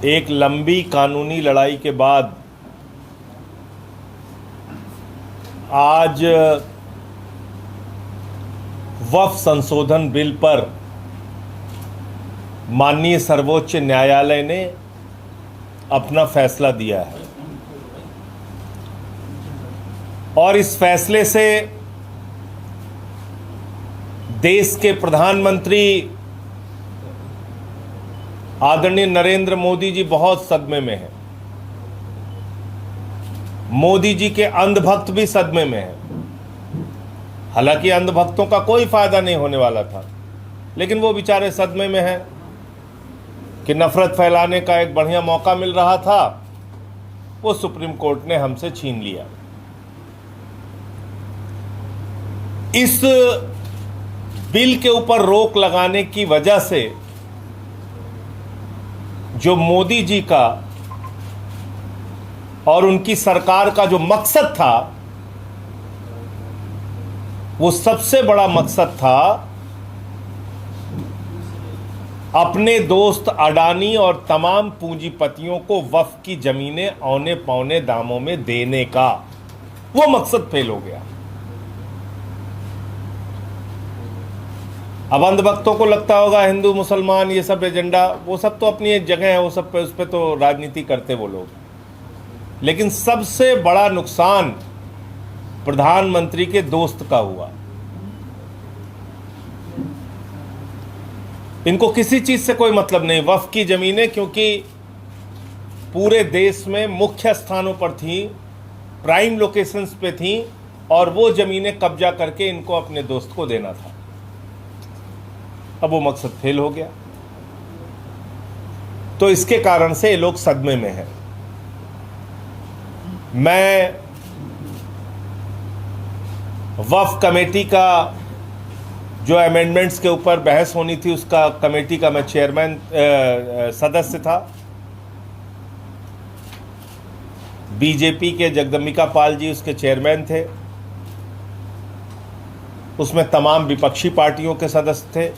एक लंबी कानूनी लड़ाई के बाद आज वक्फ संशोधन बिल पर माननीय सर्वोच्च न्यायालय ने अपना फैसला दिया है और इस फैसले से देश के प्रधानमंत्री आदरणीय नरेंद्र मोदी जी बहुत सदमे में हैं। मोदी जी के अंधभक्त भी सदमे में हैं। हालांकि अंधभक्तों का कोई फायदा नहीं होने वाला था, लेकिन वो बेचारे सदमे में हैं कि नफरत फैलाने का एक बढ़िया मौका मिल रहा था, वो सुप्रीम कोर्ट ने हमसे छीन लिया। इस बिल के ऊपर रोक लगाने की वजह से जो मोदी जी का और उनकी सरकार का जो मकसद था, वो सबसे बड़ा मकसद था अपने दोस्त अडानी और तमाम पूंजीपतियों को वक्फ की जमीनें औने पौने दामों में देने का। वो मकसद फेल हो गया। अब अंधभक्तों को लगता होगा हिंदू मुसलमान ये सब एजेंडा, वो सब तो अपनी एक जगह है, वो सब पे उस पर तो राजनीति करते वो लोग, लेकिन सबसे बड़ा नुकसान प्रधानमंत्री के दोस्त का हुआ। इनको किसी चीज से कोई मतलब नहीं। वक्फ की जमीनें क्योंकि पूरे देश में मुख्य स्थानों पर थी, प्राइम लोकेशंस पे थी, और वो जमीनें कब्जा करके इनको अपने दोस्त को देना था। अब वो मकसद फेल हो गया, तो इसके कारण से ये लोग सदमे में हैं। मैं वक्फ कमेटी का जो अमेंडमेंट्स के ऊपर बहस होनी थी, उसका कमेटी का मैं चेयरमैन सदस्य था। बीजेपी के जगदम्बिका पाल जी उसके चेयरमैन थे। उसमें तमाम विपक्षी पार्टियों के सदस्य थे।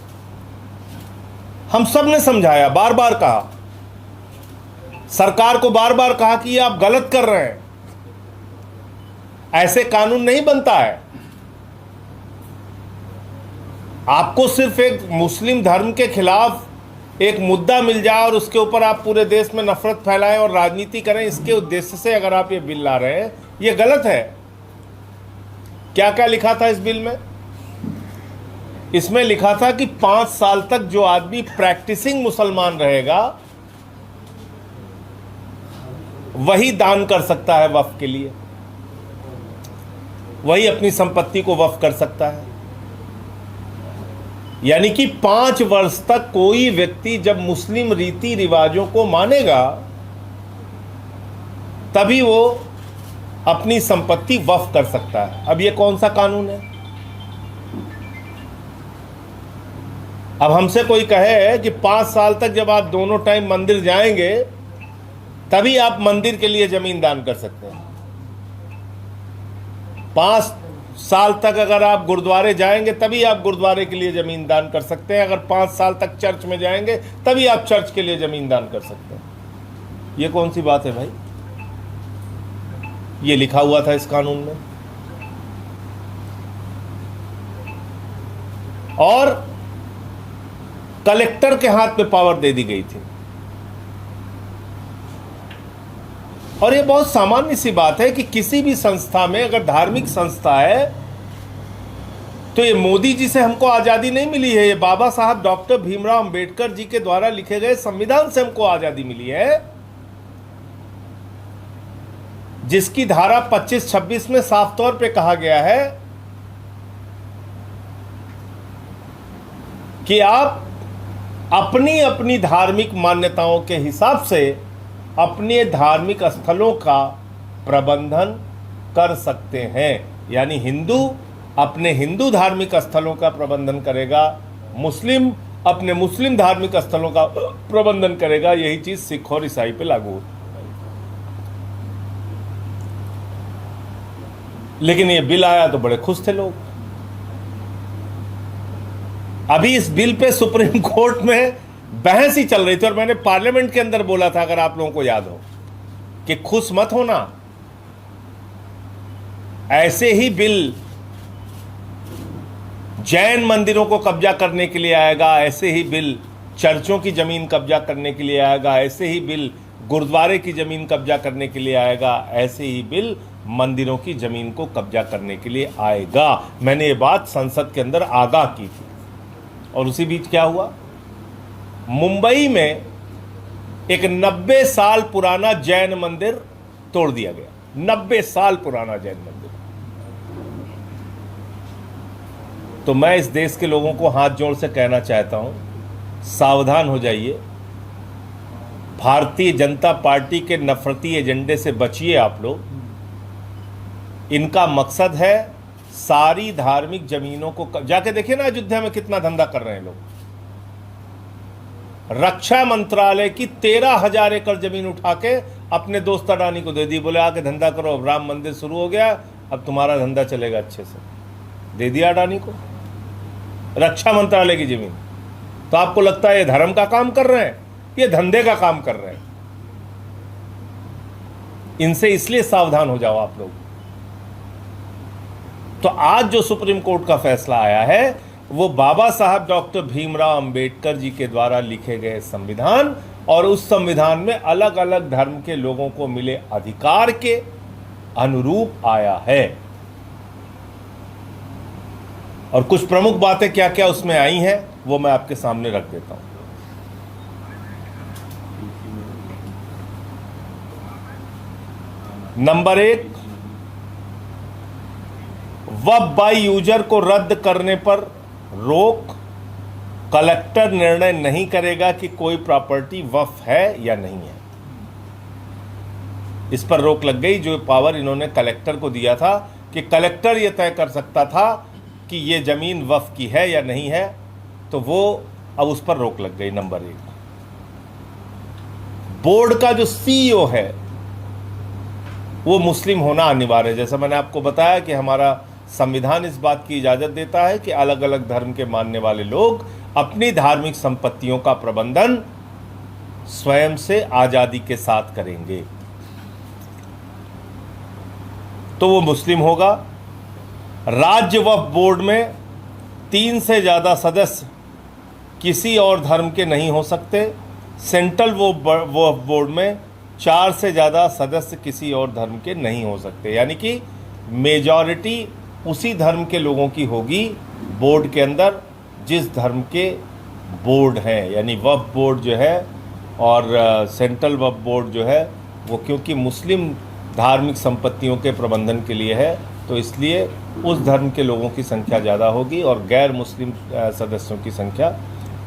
हम सब ने समझाया, बार बार कहा, सरकार को बार बार कहा कि ये आप गलत कर रहे हैं, ऐसे कानून नहीं बनता है। आपको सिर्फ एक मुस्लिम धर्म के खिलाफ एक मुद्दा मिल जाए और उसके ऊपर आप पूरे देश में नफरत फैलाएं और राजनीति करें, इसके उद्देश्य से अगर आप ये बिल ला रहे हैं, ये गलत है। क्या क्या लिखा था इस बिल में? इसमें लिखा था कि 5 साल तक जो आदमी प्रैक्टिसिंग मुसलमान रहेगा वही दान कर सकता है वक्फ के लिए, वही अपनी संपत्ति को वक्फ कर सकता है। यानी कि 5 वर्ष तक कोई व्यक्ति जब मुस्लिम रीति रिवाजों को मानेगा तभी वो अपनी संपत्ति वक्फ कर सकता है। अब ये कौन सा कानून है? अब हमसे कोई कहे कि 5 साल तक जब आप दोनों टाइम मंदिर जाएंगे तभी आप मंदिर के लिए जमीन दान कर सकते हैं। 5 साल तक अगर आप गुरुद्वारे जाएंगे तभी आप गुरुद्वारे के लिए जमीन दान कर सकते हैं। अगर 5 साल तक चर्च में जाएंगे तभी आप चर्च के लिए जमीन दान कर सकते हैं। ये कौन सी बात है भाई? ये लिखा हुआ था इस कानून में। और कलेक्टर के हाथ में पावर दे दी गई थी। और ये बहुत सामान्य सी बात है कि किसी भी संस्था में अगर धार्मिक संस्था है तो ये मोदी जी से हमको आज़ादी नहीं मिली है, ये बाबा साहब डॉक्टर भीमराव अंबेडकर जी के द्वारा लिखे गए संविधान से हमको आज़ादी मिली है, जिसकी धारा 25-26 में साफ तौर पे कहा गया है कि आप अपनी अपनी धार्मिक मान्यताओं के हिसाब से अपने धार्मिक स्थलों का प्रबंधन कर सकते हैं। यानी हिंदू अपने हिंदू धार्मिक स्थलों का प्रबंधन करेगा, मुस्लिम अपने मुस्लिम धार्मिक स्थलों का प्रबंधन करेगा। यही चीज सिख और ईसाई पे लागू होती। लेकिन ये बिल आया तो बड़े खुश थे लोग। अभी इस बिल पे सुप्रीम कोर्ट में बहस ही चल रही थी और मैंने पार्लियामेंट के अंदर बोला था, अगर आप लोगों को याद हो, कि खुश मत होना, ऐसे ही बिल जैन मंदिरों को कब्जा करने के लिए आएगा, ऐसे ही बिल चर्चों की जमीन कब्जा करने के लिए आएगा, ऐसे ही बिल गुरुद्वारे की जमीन कब्जा करने के लिए आएगा, ऐसे ही बिल मंदिरों की जमीन को कब्जा करने के लिए आएगा। मैंने ये बात संसद के अंदर आगाह की थी। और उसी बीच क्या हुआ, मुंबई में एक 90 साल पुराना जैन मंदिर तोड़ दिया गया। 90 साल पुराना जैन मंदिर। तो मैं इस देश के लोगों को हाथ जोड़ से कहना चाहता हूं, सावधान हो जाइए। भारतीय जनता पार्टी के नफरती एजेंडे से बचिए आप लोग। इनका मकसद है सारी धार्मिक जमीनों को जाके देखिए ना, अयोध्या में कितना धंधा कर रहे हैं लोग। रक्षा मंत्रालय की 13,000 एकड़ जमीन उठा के अपने दोस्त अडानी को दे दी, बोले आके धंधा करो, अब राम मंदिर शुरू हो गया, अब तुम्हारा धंधा चलेगा अच्छे से। दे दिया अडानी को रक्षा मंत्रालय की जमीन। तो आपको लगता है ये धर्म का काम कर रहे हैं? ये धंधे का काम कर रहे हैं। इनसे इसलिए सावधान हो जाओ आप लोग। तो आज जो सुप्रीम कोर्ट का फैसला आया है वो बाबा साहब डॉक्टर भीमराव अंबेडकर जी के द्वारा लिखे गए संविधान और उस संविधान में अलग अलग धर्म के लोगों को मिले अधिकार के अनुरूप आया है। और कुछ प्रमुख बातें क्या क्या उसमें आई हैं वो मैं आपके सामने रख देता हूं। नंबर 1, वक्फ बाय यूजर को रद्द करने पर रोक। कलेक्टर निर्णय नहीं करेगा कि कोई प्रॉपर्टी वक्फ है या नहीं है। इस पर रोक लग गई। जो पावर इन्होंने कलेक्टर को दिया था कि कलेक्टर यह तय कर सकता था कि यह जमीन वक्फ की है या नहीं है, तो वो अब उस पर रोक लग गई। नंबर 1, बोर्ड का जो सीईओ है वो मुस्लिम होना अनिवार्य है। जैसा मैंने आपको बताया कि हमारा संविधान इस बात की इजाजत देता है कि अलग अलग धर्म के मानने वाले लोग अपनी धार्मिक संपत्तियों का प्रबंधन स्वयं से आजादी के साथ करेंगे, तो वो मुस्लिम होगा। राज्य वक्फ बोर्ड में 3 से ज्यादा सदस्य किसी और धर्म के नहीं हो सकते। सेंट्रल वक्फ बोर्ड में 4 से ज्यादा सदस्य किसी और धर्म के नहीं हो सकते, यानी कि मेजॉरिटी उसी धर्म के लोगों की होगी बोर्ड के अंदर जिस धर्म के बोर्ड हैं। यानी वक्फ बोर्ड जो है और सेंट्रल वक्फ बोर्ड जो है वो क्योंकि मुस्लिम धार्मिक संपत्तियों के प्रबंधन के लिए है, तो इसलिए उस धर्म के लोगों की संख्या ज़्यादा होगी और गैर मुस्लिम सदस्यों की संख्या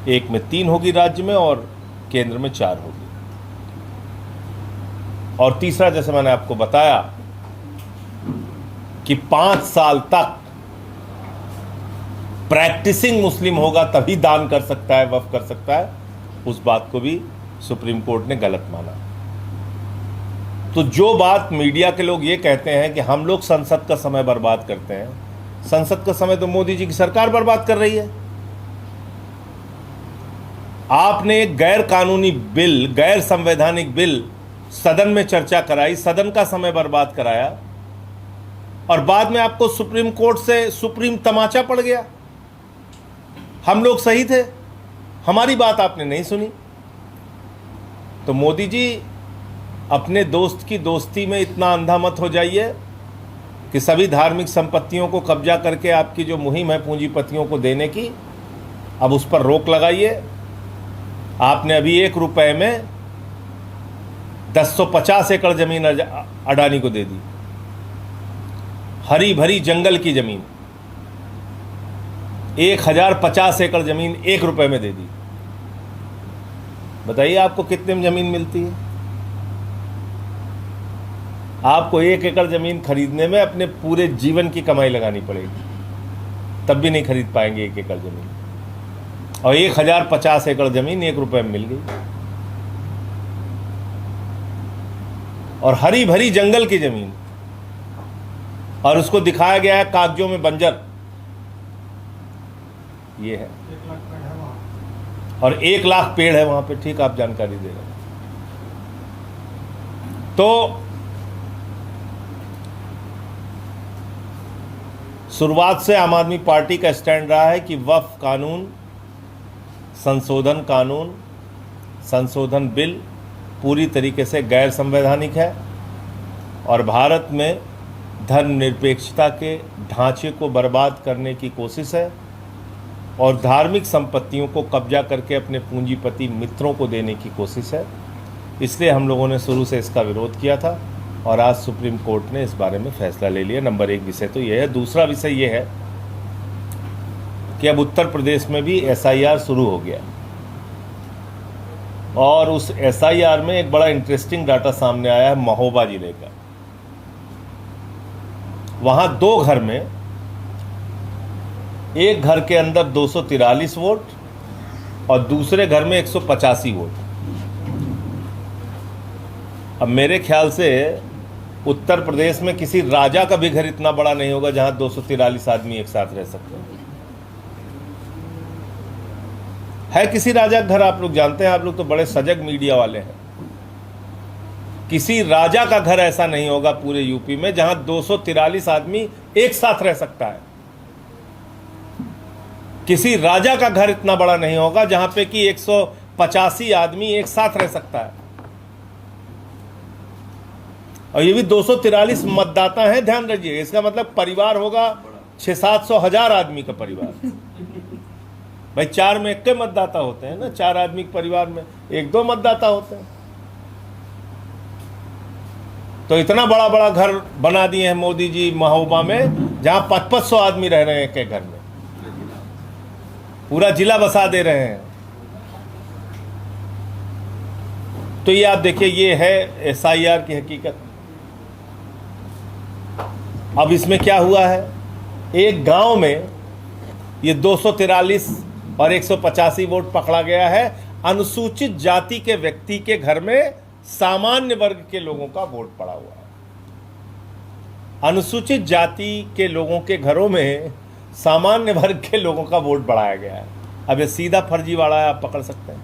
1 में 3 होगी राज्य में और केंद्र में 4 होगी। और तीसरा, जैसे मैंने आपको बताया कि 5 साल तक प्रैक्टिसिंग मुस्लिम होगा तभी दान कर सकता है, वक्फ कर सकता है, उस बात को भी सुप्रीम कोर्ट ने गलत माना। तो जो बात मीडिया के लोग ये कहते हैं कि हम लोग संसद का समय बर्बाद करते हैं, संसद का समय तो मोदी जी की सरकार बर्बाद कर रही है। आपने एक गैर कानूनी बिल, गैर संवैधानिक बिल सदन में चर्चा कराई, सदन का समय बर्बाद कराया और बाद में आपको सुप्रीम कोर्ट से सुप्रीम तमाचा पड़ गया। हम लोग सही थे, हमारी बात आपने नहीं सुनी। तो मोदी जी, अपने दोस्त की दोस्ती में इतना अंधा मत हो जाइए कि सभी धार्मिक संपत्तियों को कब्जा करके आपकी जो मुहिम है पूंजीपतियों को देने की, अब उस पर रोक लगाइए। आपने अभी 1 रुपए में 1050 एकड़ जमीन अडानी को दे दी, हरी भरी जंगल की जमीन 1050 एकड़ जमीन 1 रुपए में दे दी। बताइए आपको कितने में जमीन मिलती है? आपको 1 एकड़ जमीन खरीदने में अपने पूरे जीवन की कमाई लगानी पड़ेगी, तब भी नहीं खरीद पाएंगे 1 एकड़ जमीन। और 1050 एकड़ जमीन 1 रुपए में मिल गई और हरी भरी जंगल की जमीन, और उसको दिखाया गया है कागजों में बंजर। ये है और 1 लाख पेड़ है वहां पे, ठीक आप जानकारी दे रहे हैं। तो शुरुआत से आम आदमी पार्टी का स्टैंड रहा है कि वक्फ कानून संशोधन बिल पूरी तरीके से गैर संवैधानिक है और भारत में धर्मनिरपेक्षता के ढांचे को बर्बाद करने की कोशिश है और धार्मिक संपत्तियों को कब्जा करके अपने पूंजीपति मित्रों को देने की कोशिश है। इसलिए हम लोगों ने शुरू से इसका विरोध किया था और आज सुप्रीम कोर्ट ने इस बारे में फैसला ले लिया। नंबर 1 विषय तो यह है। दूसरा विषय यह है कि अब उत्तर प्रदेश में भी SIR शुरू हो गया और उस SIR में एक बड़ा इंटरेस्टिंग डाटा सामने आया है महोबा जिले का। वहां 2 घर में, एक घर के अंदर 243 वोट और दूसरे घर में 185 वोट। अब मेरे ख्याल से उत्तर प्रदेश में किसी राजा का भी घर इतना बड़ा नहीं होगा जहां 243 आदमी एक साथ रह सकते हैं। है किसी राजा का घर? आप लोग जानते हैं, आप लोग तो बड़े सजग मीडिया वाले हैं। किसी राजा का घर ऐसा नहीं होगा पूरे यूपी में जहां 243 आदमी एक साथ रह सकता है। किसी राजा का घर इतना बड़ा नहीं होगा जहां पे कि 185 आदमी एक साथ रह सकता है। और ये भी 243 मतदाता हैं, ध्यान रखिए। इसका मतलब परिवार होगा 600-700 हजार आदमी का परिवार। भाई 4 में 1 के मतदाता होते हैं ना, 4 आदमी के परिवार में 1-2 मतदाता होते हैं। तो इतना बड़ा बड़ा घर बना दिए हैं मोदी जी महोबा में, जहां 500 आदमी रह रहे हैं एक घर में, पूरा जिला बसा दे रहे हैं। तो ये आप देखिए, ये है SIR की हकीकत। अब इसमें क्या हुआ है, एक गांव में ये 243 और 185 वोट पकड़ा गया है। अनुसूचित जाति के व्यक्ति के घर में सामान्य वर्ग के लोगों का वोट पड़ा हुआ है। अनुसूचित जाति के लोगों के घरों में सामान्य वर्ग के लोगों का वोट बढ़ाया गया है। अब ये सीधा फर्जीवाड़ा है, आप पकड़ सकते हैं,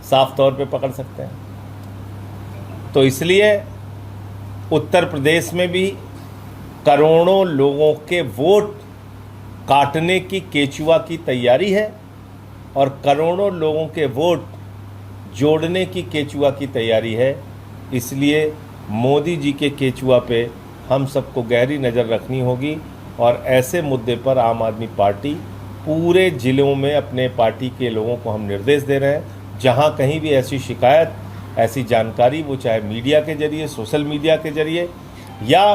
साफ तौर पे पकड़ सकते हैं। तो इसलिए उत्तर प्रदेश में भी करोड़ों लोगों के वोट काटने की केचुआ की तैयारी है और करोड़ों लोगों के वोट जोड़ने की केचुआ की तैयारी है। इसलिए मोदी जी के केचुआ पे हम सबको गहरी नज़र रखनी होगी और ऐसे मुद्दे पर आम आदमी पार्टी पूरे ज़िलों में अपने पार्टी के लोगों को हम निर्देश दे रहे हैं, जहां कहीं भी ऐसी शिकायत, ऐसी जानकारी, वो चाहे मीडिया के जरिए, सोशल मीडिया के जरिए या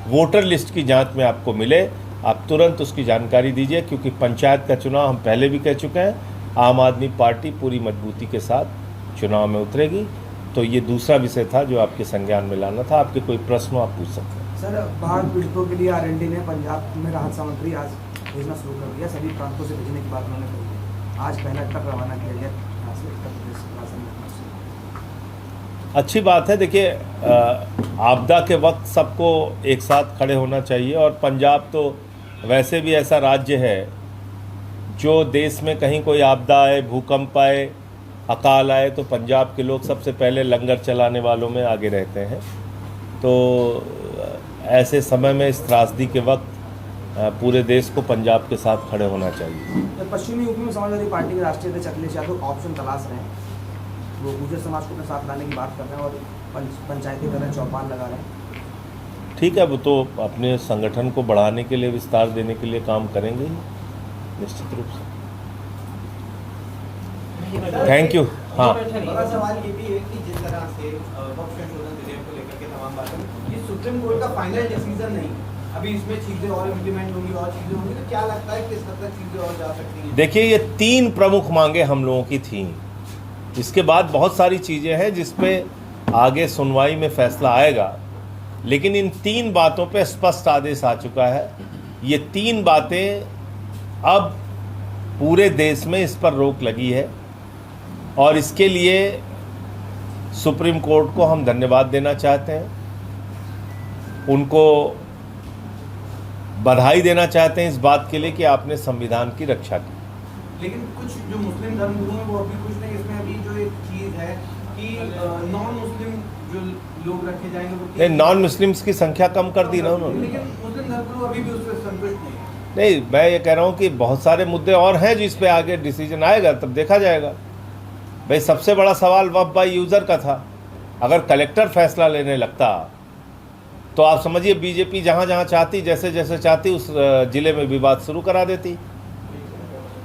वोटर लिस्ट की जांच में आपको मिले, आप तुरंत उसकी जानकारी दीजिए। क्योंकि पंचायत का चुनाव हम पहले भी कह चुके हैं, आम आदमी पार्टी पूरी मजबूती के साथ चुनाव में उतरेगी। तो ये दूसरा विषय था जो आपके संज्ञान में लाना था। आपके कोई प्रश्न आप पूछ सकते हैं। सर, बाढ़ पीड़ितों के लिए R&D ने पंजाब में राहत सामग्री आज भेजना शुरू कर दिया। सभी प्रांतों से भेजने की बात उन्होंने कही है। आज पहला ट्रक रवाना किया गया यहाँ से उत्तर प्रदेश से। अच्छी बात है। देखिए, आपदा के वक्त सबको एक साथ खड़े होना चाहिए और पंजाब तो वैसे भी ऐसा राज्य है जो देश में कहीं कोई आपदा आए, भूकंप आए, अकाल आए, तो पंजाब के लोग सबसे पहले लंगर चलाने वालों में आगे रहते हैं। तो ऐसे समय में, इस त्रासदी के वक्त, पूरे देश को पंजाब के साथ खड़े होना चाहिए। पश्चिमी यूपी में समाजवादी पार्टी के राष्ट्रीय अध्यक्ष अखिलेश यादव ऑप्शन तलाश रहे हैं। वो गुर्जर समाज को अपने साथ लाने की बात कर रहे हैं और पंचायती कर रहे हैं, चौपाल लगा रहे हैं। ठीक है, वो तो अपने संगठन को बढ़ाने के लिए, विस्तार देने के लिए काम करेंगे निश्चित रूप से। Thank you. हाँ, बड़ा सवाल ये भी है कि जिस तरह से वक्फ संशोधन विधेयक को लेकर के तमाम बातें, ये सुप्रीम कोर्ट का फाइनल डिसीजन नहीं, अभी इसमें चीजें और इम्प्लीमेंट होंगी और चीजें होंगी, तो क्या लगता है किस हद तक चीजें और जा सकती हैं? देखिए, ये 3 प्रमुख मांगे हम लोगों की थी। इसके बाद बहुत सारी चीज़ें हैं जिस पे आगे सुनवाई में फैसला आएगा, लेकिन इन 3 बातों पे स्पष्ट आदेश आ चुका है। ये 3 बातें, अब पूरे देश में इस पर रोक लगी है और इसके लिए सुप्रीम कोर्ट को हम धन्यवाद देना चाहते हैं, उनको बधाई देना चाहते हैं इस बात के लिए कि आपने संविधान की रक्षा की। लेकिन कुछ जो मुस्लिम धर्मगुरु हैं वो अभी कुछ नहीं, इसमें अभी जो एक चीज़ है कि नॉन मुस्लिम जो लोग रखे जाएंगे वो नॉन मुस्लिम्स की संख्या कम कर दी ना उन्होंने। लेकिन मुस्लिम धर्मगुरु अभी भी उससे संतुष्ट नहीं है। नहीं, मैं ये कह रहा हूँ कि बहुत सारे मुद्दे और हैं जिस पे आगे डिसीजन आएगा, तब देखा जाएगा। भाई सबसे बड़ा सवाल वक्फ बाय यूज़र का था। अगर कलेक्टर फैसला लेने लगता तो आप समझिए बीजेपी जहाँ जहाँ चाहती, जैसे जैसे चाहती, उस ज़िले में विवाद शुरू करा देती।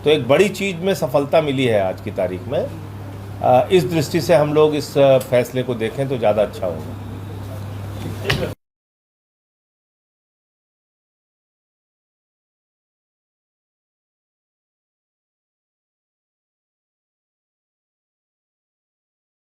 तो एक बड़ी चीज़ में सफलता मिली है आज की तारीख में। इस दृष्टि से हम लोग इस फैसले को देखें तो ज़्यादा अच्छा होगा।